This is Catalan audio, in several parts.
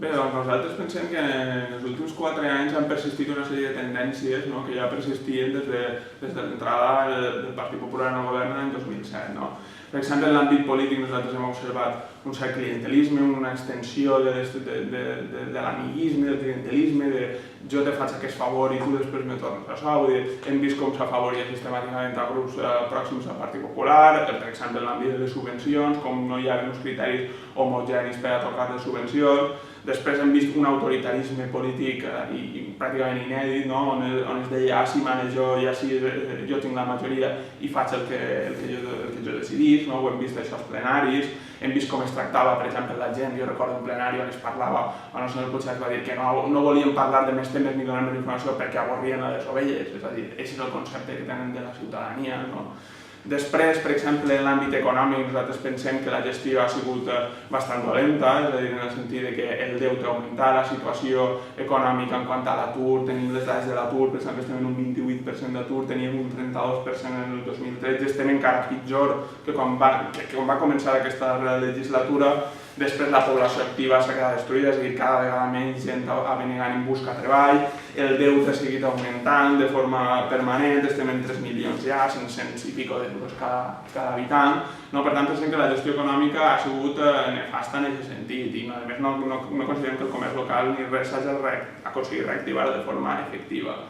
Bé, doncs nosaltres pensem que en els últims 4 anys han persistit una sèrie de tendències que ja persistien des de l'entrada del Partit Popular en el govern l'any 2007. Per exemple, en l'àmbit polític nosaltres hem observat un cert clientelisme, una extensió de l'amiguisme, del clientelisme, de jo te faig aquest favor i tu després me tornes a sou. Hem vist com s'afavoria sistemàticament a grups pròxims al Partit Popular, per exemple, en l'àmbit de les subvencions, com no hi ha uns criteris homogenis per a tocar les subvencions. Després hem vist un autoritarisme polític pràcticament inèdit, on es deia si mane jo i jo tinc la majoria i faig el que jo decidís, ho hem vist això als plenaris, hem vist com es tractava, per exemple, la gent. Jo recordo un plenari on es parlava, on el senyor Puigcercós va dir que no volien parlar de més temes ni donar més informació perquè avorrien a les ovelles, és a dir, aquest és el concepte que tenen de la ciutadania. Després, per exemple, en l'àmbit econòmic, nosaltres pensem que la gestió ha sigut bastant dolenta, és a dir, en el sentit que el deute ha augmentat, la situació econòmica en quant a l'atur, tenim les dades de l'atur, per exemple, estem en un 28% d'atur, teníem un 32% en el 2013, estem encara pitjor que quan va començar aquesta legislatura. Després la població activa s'ha quedat destruïda, és a dir, cada vegada menys gent va venegant en busca de treball, el deute ha seguit augmentant de forma permanent, estem en 3 milions ja, 500 i pico d'euros cada habitant. Per tant, pensem que la gestió econòmica ha sigut nefasta en aquest sentit i a més no considerem que el comerç local ni res s'hagi aconseguit reactivar de forma efectiva.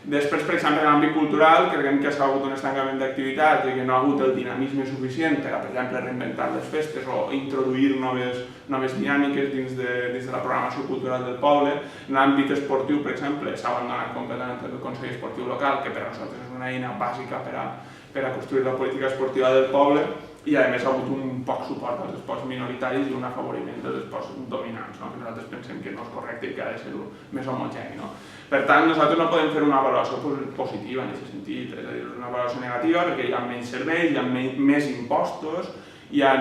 Després, per exemple, en l'àmbit cultural, creiem que s'ha hagut un estancament d'activitat i que no ha hagut el dinamisme suficient per exemple, reinventar les festes o introduir noves dinàmiques dins de la programació cultural del poble. En l'àmbit esportiu, per exemple, s'ha abandonat completament el Consell Esportiu Local, que per a nosaltres és una eina bàsica per a construir la política esportiva del poble, i a més ha hagut un poc suport als esports minoritaris i un afavoriment dels esports dominants, que nosaltres pensem que no és correcte i que ha de ser més homogeni. Per tant, nosaltres no podem fer una avaluació positiva en aquest sentit, és a dir, una avaluació negativa perquè hi ha menys serveis, hi ha més impostos, hi ha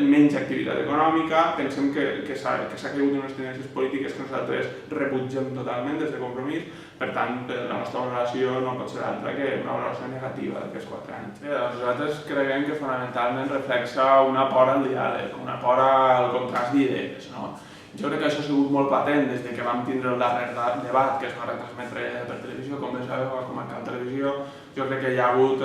menys activitat econòmica. Pensem que s'ha caigut en unes tendències polítiques que nosaltres rebutgem totalment des de Compromís. Per tant, la nostra valoració no pot ser altra que una valoració negativa d'aquests 4 anys. Nosaltres creiem que fonamentalment reflexa una por al diàleg, una por al contrast d'idees. Jo crec que això ha sigut molt patent des que vam tindre el darrer debat que es va retransmetre per televisió, com bé sabeu, com a Canal Televisió. Jo crec que hi ha hagut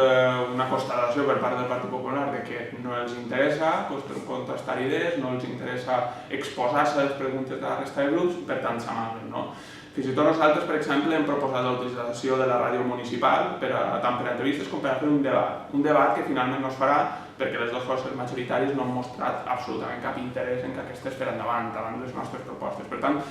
una constatació per part del Partit Popular de que no els interessa contrastar idees, no els interessa exposar-se a les preguntes de la resta de grups, per tant s'amaguen. Fins i tot nosaltres, per exemple, hem proposat la utilització de la ràdio municipal tant per a entrevistes com per a fer un debat que finalment no es farà perquè les dues forces majoritàries no han mostrat absolutament cap interès en que aquestes fer endavant les nostres propostes. Per tant,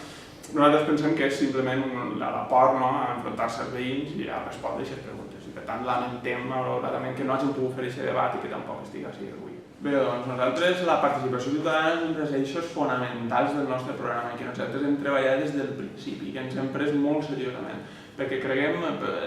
nosaltres pensem que és simplement la por a enfrontar-se als veïns i a respondre aquestes preguntes. I per tant, lamentem malauradament que no hagin pogut fer aquest debat i que tampoc estigui així avui. Bé, doncs nosaltres la participació ciutadana és un dels eixos fonamentals del nostre programa i que nosaltres hem treballat des del principi i que ens hem pres molt seriosament. Perquè creiem,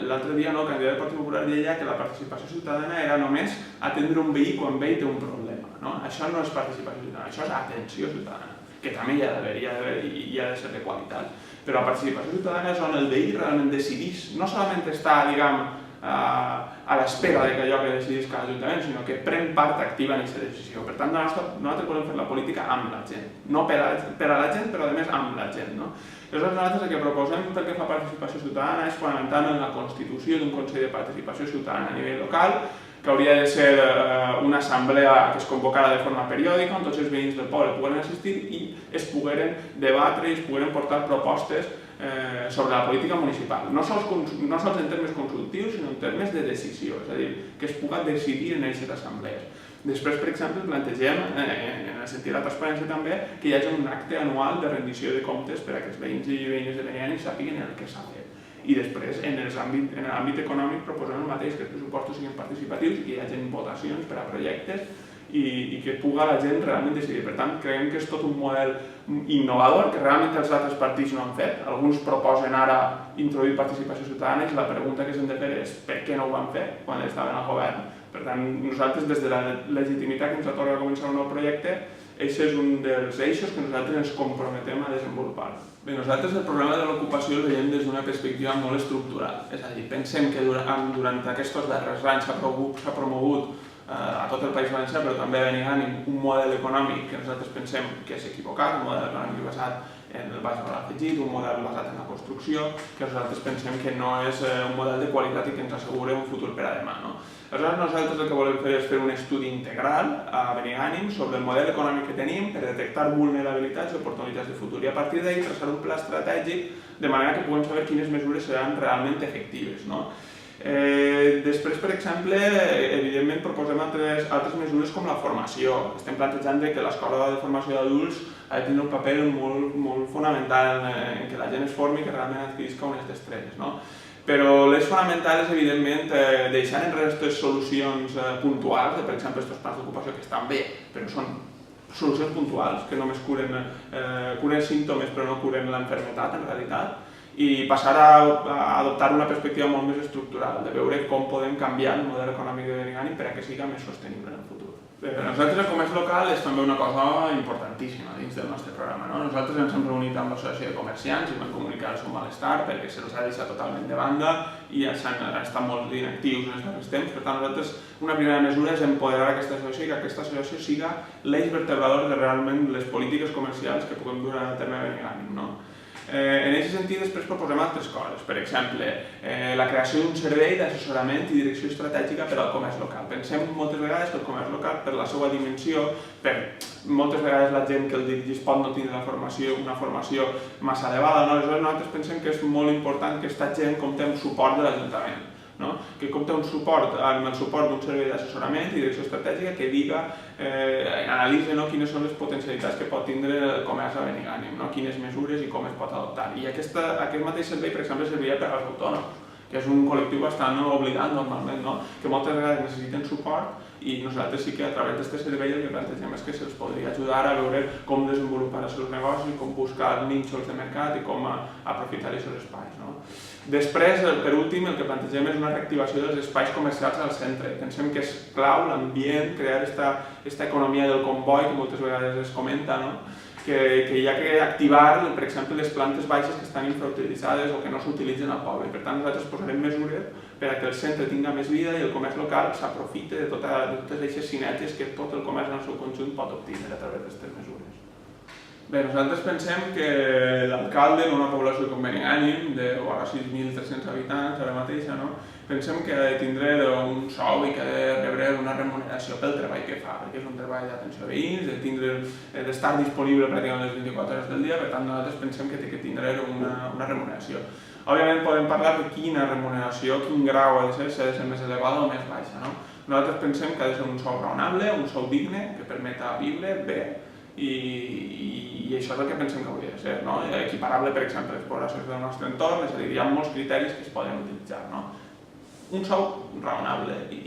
l'altre dia el candidat del Partit Popular deia que la participació ciutadana era només atendre un veí quan veí té un problema. Això no és participació ciutadana, això és atenció ciutadana, que també hi ha d'haver i ha de ser de qualitat. Però la participació ciutadana és on el veí realment decidís, no solament està, a l'espera que allò que decidís cada ajuntament, sinó que pren part activa en aquesta decisió. Per tant, nosaltres volem fer la política amb la gent, no per a la gent, però a més amb la gent. Aleshores, nosaltres el que proposem pel que fa a participació ciutadana és fonamentalment la constitució d'un Consell de Participació Ciutadana a nivell local, que hauria de ser una assemblea que es convocara de forma periòdica, on tots els veïns del poble pogueren assistir i es pogueren debatre i es pogueren portar propostes sobre la política municipal, no sols en termes consultius, sinó en termes de decisió, és a dir, que es pugui decidir en aquestes assemblees. Després, per exemple, plantegem, en el sentit de la transparència també, que hi hagi un acte anual de rendició de comptes per a que els veïns i veïnes de Benianes sàpiguen el que s'ha fet. I després, en l'àmbit econòmic, proposem el mateix, que els pressupostos siguin participatius i que hi hagi votacions per a projectes i que pugui la gent realment decidir. Per tant, creiem que és tot un model innovador que realment els altres partits no han fet. Alguns proposen ara introduir participació ciutadana i la pregunta que s'han de fer és per què no ho van fer quan estaven al govern. Per tant, nosaltres, des de la legitimitat que ens atorga començar un nou projecte, aquest és un dels eixos que nosaltres ens comprometem a desenvolupar. Bé, nosaltres el problema de l'ocupació el veiem des d'una perspectiva molt estructural. És a dir, pensem que durant aquests darrers anys s'ha promogut a tot el País Valencià, però també a Benigànim, un model econòmic que nosaltres pensem que és equivocat, un model econòmic basat en el baix valor afegit, un model basat en la construcció, que nosaltres pensem que no és un model de qualitat i que ens assegura un futur per a demà. Aleshores, nosaltres el que volem fer és fer un estudi integral a Benigànim sobre el model econòmic que tenim per detectar vulnerabilitats i oportunitats de futur i a partir d'ahí traçar un pla estratègic de manera que puguem saber quines mesures seran realment efectives. Després, per exemple, evidentment proposem altres mesures com la formació. Estem plantejant que l'escola de formació d'adults ha de tenir un paper molt fonamental en que la gent es formi i que realment adquirisca unes destreses. Però l'eix fonamental és, evidentment, deixar enrere aquestes solucions puntuals, per exemple, aquests plans d'ocupació que estan bé, però són solucions puntuals, que només curen símptomes però no curen l'enfermetat, en realitat, i passar a adoptar una perspectiva molt més estructural, de veure com podem canviar el model econòmic de Benigànim per a que sigui més sostenible en el futur. Per a nosaltres el comerç local és també una cosa importantíssima dins del nostre programa. Nosaltres ens hem reunit amb l'associació de comerciants i vam comunicar el seu malestar perquè se'ls ha deixat totalment de banda i s'han estat molt inactius en els darrers temps. Per tant, nosaltres una primera mesura és empoderar aquesta associació i que aquesta associació siga l'eix vertebrador de realment les polítiques comercials que puguem dur a terme a Benigànim. En aquest sentit, després proposem altres coses. Per exemple, la creació d'un servei d'assessorament i direcció estratègica per al comerç local. Pensem moltes vegades que el comerç local, per la seva dimensió, moltes vegades la gent que el dirigeix pot no tindre una formació massa elevada. Aleshores, nosaltres pensem que és molt important que aquesta gent compti amb suport de l'Ajuntament, que compti amb el suport d'un servei d'assessorament i direcció estratègica que analitzi quines són les potencialitats que pot tindre el comerç a Benigànim, quines mesures i com es pot adoptar. I aquest mateix servei, per exemple, serviria per als autònoms, que és un col·lectiu bastant oblidat normalment, que moltes vegades necessiten suport i nosaltres sí que a través d'aquest servei el que plantegem és que se'ls podria ajudar a veure com desenvolupar els seus negocis, com buscar nínxols de mercat i com aprofitar aquests espais. Després, per últim, el que plantegem és una reactivació dels espais comercials al centre. Pensem que és clau l'ambient, crear aquesta economia del comboi que moltes vegades es comenta, que hi ha que activar, per exemple, les plantes baixes que estan infrautilitzades o que no s'utilitzen al poble. Per tant, nosaltres posarem mesures per a que el centre tingui més vida i el comerç local s'aprofite de totes aquestes sinergies que tot el comerç en el seu conjunt pot obtenir a través d'aquestes mesures. Bé, nosaltres pensem que l'alcalde en una població com Benigànim, de vora 6.300 habitants ara mateix, pensem que ha de tindre un sou i que ha de rebre una remuneració pel treball que fa, perquè és un treball d'atenció a veïns, d'estar disponible pràcticament les 24 hores del dia, per tant nosaltres pensem que té que tindre una remuneració. Òbviament podem parlar de quina remuneració, quin grau ha de ser, si ha de ser més elevada o més baixa. Nosaltres pensem que ha de ser un sou raonable, un sou digne, que permeta viure bé, i això és el que pensem que hauria de ser, equiparable, per exemple, a les poblacions del nostre entorn, és a dir, hi ha molts criteris que es poden utilitzar. Un sou raonable i...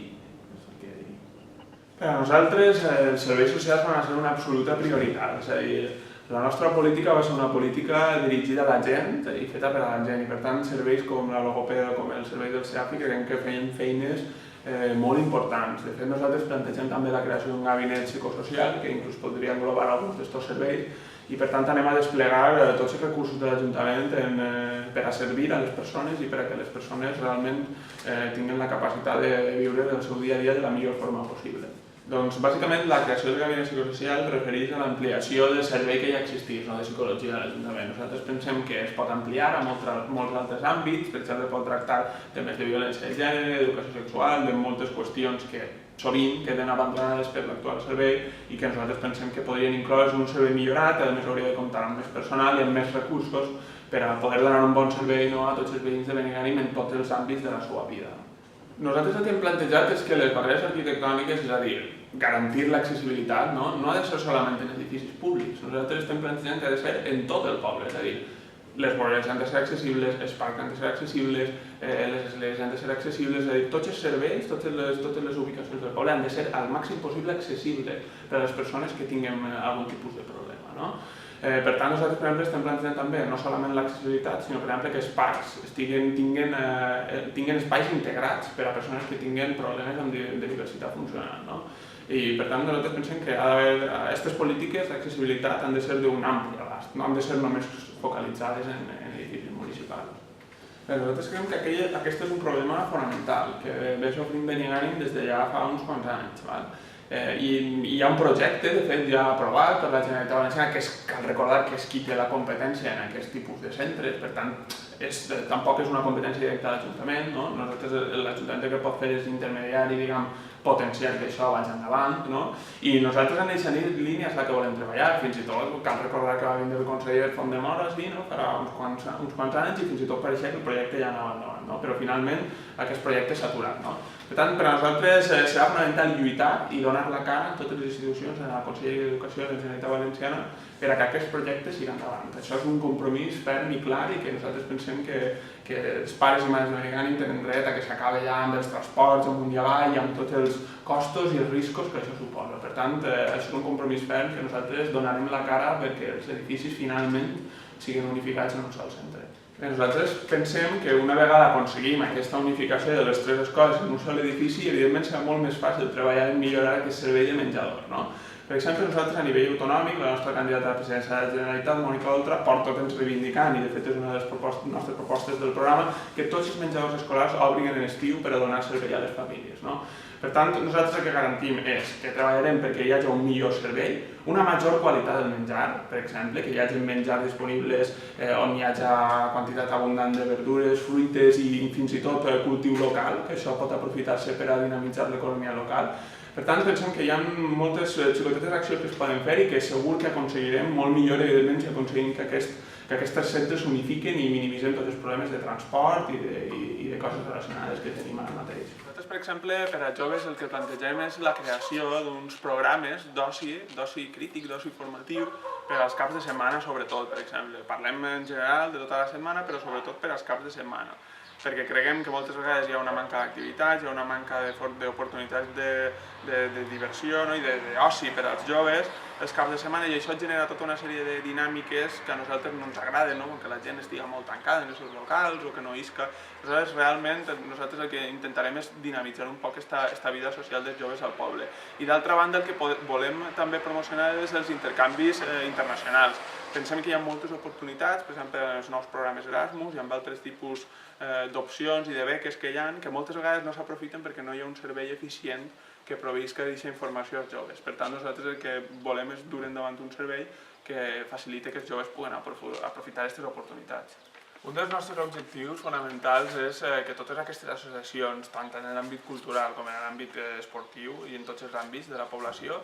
Per a nosaltres els serveis socials van ser una absoluta prioritat, és a dir, la nostra política va ser una política dirigida a la gent i feta per a la gent i per tant serveis com la logopeda o com el servei del CEAFI creiem que feien feines molt importants. De fet, nosaltres plantegem també la creació d'un gabinet psicosocial que inclús podria englobar alguns d'aquests serveis i per tant anem a desplegar tots els recursos de l'Ajuntament per a servir a les persones i per a que les persones realment tinguin la capacitat de viure el seu dia a dia de la millor forma possible. Doncs, bàsicament, la creació del gabinet psicosocial refereix a l'ampliació del servei que ja existís, de psicologia de l'Ajuntament. Nosaltres pensem que es pot ampliar a molts altres àmbits, per exemple, pot tractar temes de violència de gènere, d'educació sexual, de moltes qüestions que sovint queden abandonades per l'actual servei i que nosaltres pensem que podrien incloure un servei millorat, a més hauria de comptar amb més personal i amb més recursos per a poder donar un bon servei a tots els veïns de Benigànim en tots els àmbits de la seva vida. Nosaltres el que hem plantejat és que les barreres arquitectòniques, és a dir, garantir l'accessibilitat, no ha de ser solament en edificis públics. Nosaltres estem plantejant que ha de ser en tot el poble, és a dir, les voreres han de ser accessibles, els parcs han de ser accessibles, les esglésies han de ser accessibles, és a dir, tots els serveis, totes les ubicacions del poble han de ser al màxim possible accessibles per a les persones que tinguin algun tipus de problema. Per tant, nosaltres, per exemple, estem plantejant també no solament l'accessibilitat, sinó per exemple que els parcs tinguin espais integrats per a persones que tinguin problemes de diversitat funcional. I per tant, nosaltres pensem que aquestes polítiques d'accessibilitat han de ser d'un ampli abast, no han de ser només focalitzades en edificis municipals. Nosaltres creiem que aquest és un problema fonamental que ve sofrint Benigànim des de ja fa uns quants anys. I hi ha un projecte, de fet, ja aprovat per la Generalitat Valenciana, que cal recordar que és qui té la competència en aquest tipus de centres, per tant, tampoc és una competència directa de l'Ajuntament, no? Nosaltres, l'Ajuntament el que pot fer és intermediari, diguem, potenciar que això vagi endavant, no? I nosaltres en aquesta línia és la que volem treballar, fins i tot cal recordar que va vindre el conseller Font-de-Mora farà uns quants anys i fins i tot pareixia que el projecte ja anava endavant, no? Però finalment aquest projecte s'ha aturat, no? Per tant, per a nosaltres serà fonamental lluitar i donar la cara a totes les institucions, en el Consell d'Educació de la Generalitat Valenciana, per a que aquest projecte siga endavant. Això és un compromís ferm i clar i que nosaltres pensem que els pares i mares de Benigànim tenen dret a que s'acabi ja amb els transports amunt i avall i amb tots els costos i els riscos que això suposa. Per tant, això és un compromís ferm que nosaltres donarem la cara perquè els edificis finalment siguin unificats en un sol centre. Nosaltres pensem que una vegada aconseguim aquesta unificació de les tres escoles en un sol edifici, evidentment serà molt més fàcil treballar en millorar aquest servei de menjador, no? Per exemple, nosaltres a nivell autonòmic, la nostra candidata a la presidència de la Generalitat, Mònica Oltra, porta temps reivindicant, i de fet és una de les nostres propostes del programa, que tots els menjadors escolars obrin en estiu per a donar servei a les famílies, no? Per tant, nosaltres el que garantim és que treballarem perquè hi hagi un millor servei, una major qualitat del menjar, per exemple, que hi hagi menjar disponibles on hi hagi quantitat abundant de verdures, fruites i fins i tot cultiu local, que això pot aprofitar-se per a dinamitzar l'economia local. Per tant, pensem que hi ha moltes xicotetes accions que es poden fer i que segur que aconseguirem molt millor, evidentment, si aconseguim que aquests centres s'unifiquen i minimitzem tots els problemes de transport i de coses relacionades que tenim ara mateix. Nosaltres, per exemple, per a joves el que plantegem és la creació d'uns programes d'oci crític, d'oci formatiu, per als caps de setmana, sobretot, per exemple. Parlem en general de tota la setmana, però sobretot per als caps de setmana. Perquè creguem que moltes vegades hi ha una manca d'activitats, hi ha una manca d'oportunitats de diversió i d'oci per als joves els caps de setmana, i això genera tota una sèrie de dinàmiques que a nosaltres no ens agraden, que la gent estigui molt tancada en els seus locals o que no isca. Aleshores, realment, nosaltres el que intentarem és dinamitzar un poc aquesta vida social dels joves al poble. I d'altra banda, el que volem també promocionar és els intercanvis internacionals. Pensem que hi ha moltes oportunitats, per exemple, en els nous programes Erasmus i amb altres tipus d'opcions i de beques que hi ha, que moltes vegades no s'aprofiten perquè no hi ha un servei eficient que proveïsca aquesta informació als joves. Per tant, nosaltres el que volem és dur endavant un servei que faciliti que els joves puguen aprofitar aquestes oportunitats. Un dels nostres objectius fonamentals és que totes aquestes associacions, tant en l'àmbit cultural com en l'àmbit esportiu i en tots els àmbits de la població,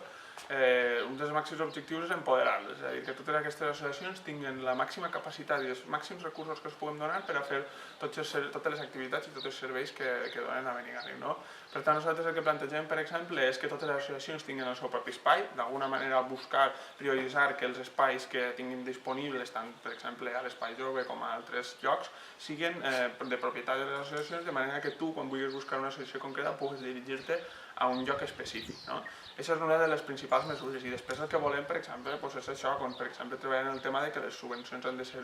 un dels màxims objectius és empoderar-les, és a dir, que totes aquestes associacions tinguin la màxima capacitat i els màxims recursos que es puguem donar per a fer totes les activitats i tots els serveis que donen a Benigànim, no? Per tant, nosaltres el que plantegem, per exemple, és que totes les associacions tinguin el seu propi espai, d'alguna manera buscar prioritzar que els espais que tinguin disponibles, tant, per exemple, a l'Espai Jove com a altres llocs, siguin de propietat de les associacions, de manera que tu, quan vulguis buscar una associació concreta, puguis dirigir-te a un lloc específic, no? Aquesta és una de les principals mesures, i després el que volem, per exemple, és això, com per exemple treballar en el tema de que les subvencions han de ser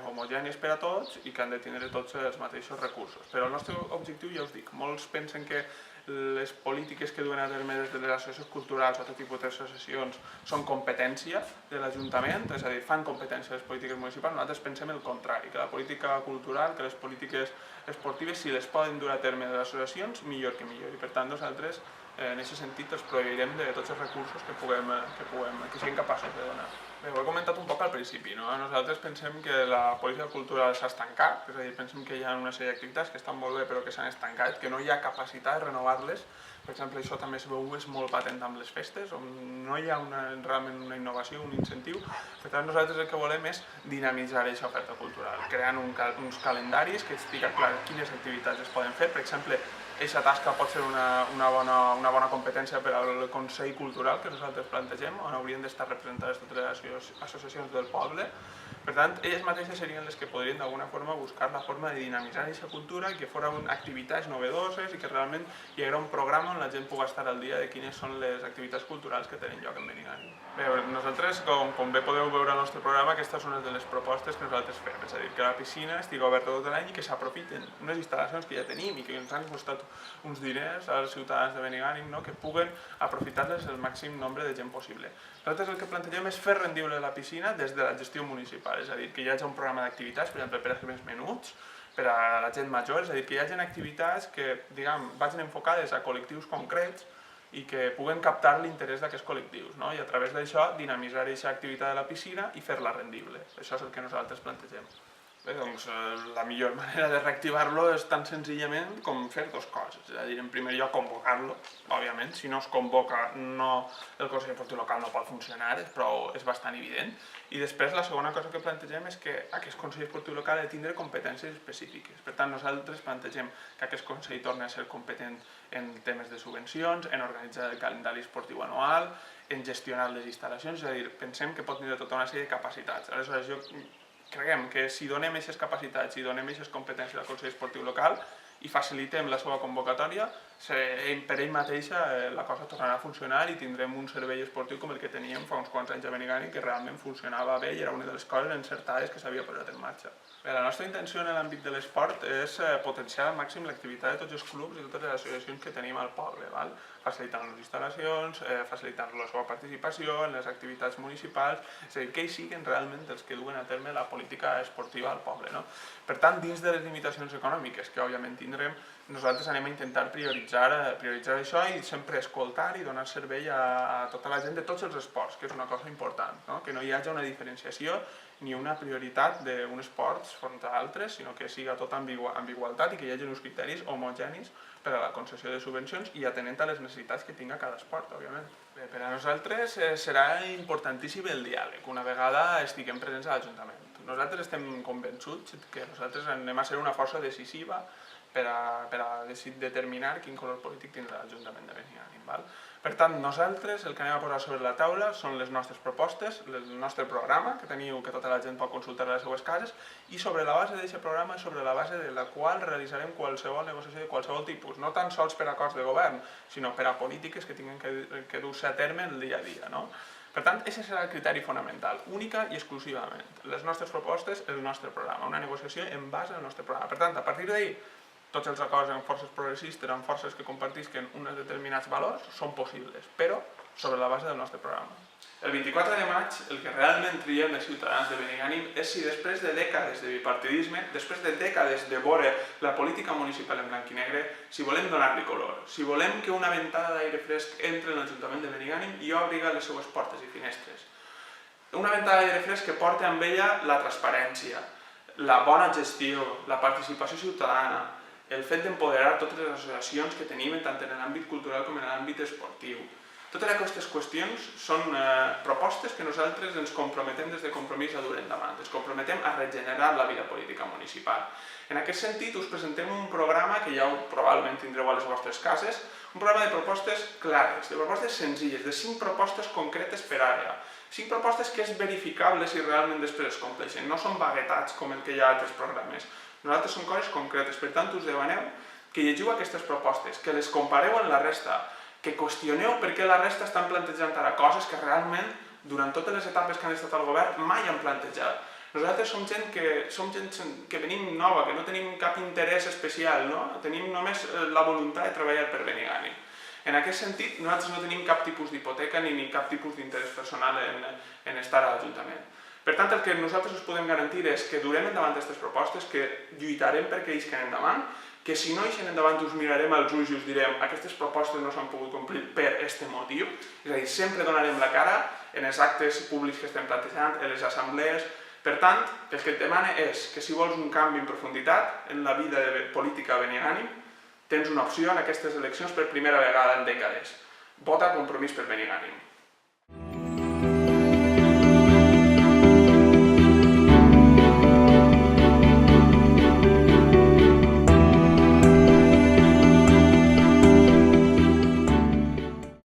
homogènies per a tots i que han de tindre tots els mateixos recursos. Però el nostre objectiu, ja us dic, molts pensen que les polítiques que duen a terme des de les associacions culturals o tot tipus d'associacions són competència de l'Ajuntament, és a dir, fan competència les polítiques municipals. Nosaltres pensem el contrari, que la política cultural, que les polítiques esportives, si les poden dur a terme les associacions, millor que millor. I per tant, nosaltres, en aquest sentit, els proveirem de tots els recursos que siguin capaços de donar. Bé, ho he comentat un poc al principi, no? Nosaltres pensem que la política cultural s'ha estancat, és a dir, pensem que hi ha una sèrie d'activitats que estan molt bé però que s'han estancat, que no hi ha capacitat de renovar-les. Per exemple, això també es veu, és molt patent amb les festes, on no hi ha realment una innovació, un incentiu. Per tant, nosaltres el que volem és dinamitzar aquesta oferta cultural, creant uns calendaris que estigui clar quines activitats es poden fer. Per exemple, aquesta tasca pot ser una bona competència per al Consell Cultural que nosaltres plantegem, on haurien d'estar representades totes les associacions del poble. Per tant, elles mateixes serien les que podrien d'alguna forma buscar la forma de dinamitzar aquesta cultura i que fossin activitats novedoses i que realment hi hagués un programa on la gent pugui estar al dia de quines són les activitats culturals que tenen lloc en Benigànim. Bé, nosaltres, com bé podeu veure al nostre programa, aquestes són una de les propostes que nosaltres fem, és a dir, que la piscina estigui oberta tot l'any i que s'aprofiten unes instal·lacions que ja tenim i que ens han costat uns diners als ciutadans de Benigànim, que puguen aprofitar-les el màxim nombre de gent possible. Nosaltres el que plantegem és fer rendible la piscina des de la gestió municipal, és a dir, que hi hagi un programa d'activitats, per exemple, per a fer més menuts, per a la gent major, és a dir, que hi hagi activitats que, diguem, vagin enfocades a col·lectius concrets i que puguen captar l'interès d'aquests col·lectius, no? I a través d'això dinamitzar aquesta activitat de la piscina i fer-la rendible. Això és el que nosaltres plantegem. Bé, doncs la millor manera de reactivar-lo és tan senzillament com fer dues coses. És a dir, en primer lloc, convocar-lo, òbviament. Si no es convoca, el Consell Esportiu Local no pot funcionar, és bastant evident. I després, la segona cosa que plantegem és que aquest Consell Esportiu Local ha de tindre competències específiques. Per tant, nosaltres plantegem que aquest Consell torni a ser competent en temes de subvencions, en organitzar el calendari esportiu anual, en gestionar les instal·lacions, és a dir, pensem que pot tindre tota una sèrie de capacitats. Aleshores, creiem que si donem aquestes capacitats i donem aquestes competències al Consell Esportiu Local i facilitem la seva convocatòria, per ell mateixa la cosa tornarà a funcionar i tindrem un servei esportiu com el que teníem fa uns quants anys a Benigànim, que realment funcionava bé i era una de les coses encertades que s'havia posat en marxa. Bé, la nostra intenció en l'àmbit de l'esport és potenciar al màxim l'activitat de tots els clubs i totes les associacions que tenim al poble, facilitant les instal·lacions, facilitant la seva participació en les activitats municipals, és a dir, que ells siguin realment els que duen a terme la política esportiva al poble. Per tant, dins de les limitacions econòmiques que òbviament tindrem, nosaltres anem a intentar prioritzar això i sempre escoltar i donar servei a tota la gent de tots els esports, que és una cosa important, que no hi hagi una diferenciació ni una prioritat d'uns esports front a altres, sinó que siga tot amb igualtat i que hi hagi uns criteris homogenis per a la concessió de subvencions i atenent a les necessitats que tinga cada esport, òbviament. Bé, per a nosaltres serà importantíssim el diàleg, una vegada estiguem presents a l'Ajuntament. Nosaltres estem convençuts que nosaltres anem a ser una força decisiva per a determinar quin color polític tindrà l'Ajuntament de Benigànim. Per tant, nosaltres el que anem a posar sobre la taula són les nostres propostes, el nostre programa, que teniu, que tota la gent pot consultar a les seues cases, i sobre la base d'aquest programa, sobre la base de la qual realitzarem qualsevol negociació de qualsevol tipus, no tan sols per acords de govern, sinó per a polítiques que tinguin que dur-se a terme el dia a dia. Per tant, aquest serà el criteri fonamental, única i exclusivament. Les nostres propostes, el nostre programa, una negociació en base al nostre programa. Per tant, a partir d'ahir, tots els acords amb forces progressistes, amb forces que compartisquen uns determinats valors, són possibles, però sobre la base del nostre programa. El 24 de maig, el que realment triem els ciutadans de Benigànim és si després de dècades de bipartidisme, després de dècades de veure la política municipal en blanc i negre, si volem donar-li color, si volem que una ventada d'aire fresc entre en l'Ajuntament de Benigànim i obri les seues portes i finestres. Una ventada d'aire fresc que porta amb ella la transparència, la bona gestió, la participació ciutadana, el fet d'empoderar totes les associacions que tenim tant en l'àmbit cultural com en l'àmbit esportiu. Totes aquestes qüestions són propostes que nosaltres ens comprometem des de Compromís a dur endavant, ens comprometem a regenerar la vida política municipal. En aquest sentit, us presentem un programa que ja probablement tindreu a les vostres cases, un programa de propostes clares, de propostes senzilles, de 5 propostes concretes per àrea, 5 propostes que és verificable si realment després es compleixen, no són vaguetats com el que hi ha a altres programes. Nosaltres són coses concretes, per tant us demaneu que llegiu aquestes propostes, que les compareu amb la resta, que qüestioneu per què la resta estan plantejant ara coses que realment, durant totes les etapes que han estat al govern, mai han plantejat. Nosaltres som gent que venim nova, que no tenim cap interès especial, tenim només la voluntat de treballar per Benigànim. En aquest sentit, nosaltres no tenim cap tipus d'hipoteca ni cap tipus d'interès personal en estar a l'Ajuntament. Per tant, el que nosaltres us podem garantir és que durem endavant aquestes propostes, que lluitarem perquè ells queden endavant, que si no eixen endavant us mirarem als ulls i us direm aquestes propostes no s'han pogut complir per aquest motiu, és a dir, sempre donarem la cara en els actes públics que estem plantejant, en les assemblees. Per tant, el que et demana és que si vols un canvi en profunditat en la vida política a Benigànim, tens una opció en aquestes eleccions per primera vegada en dècades. Vota Compromís per Benigànim.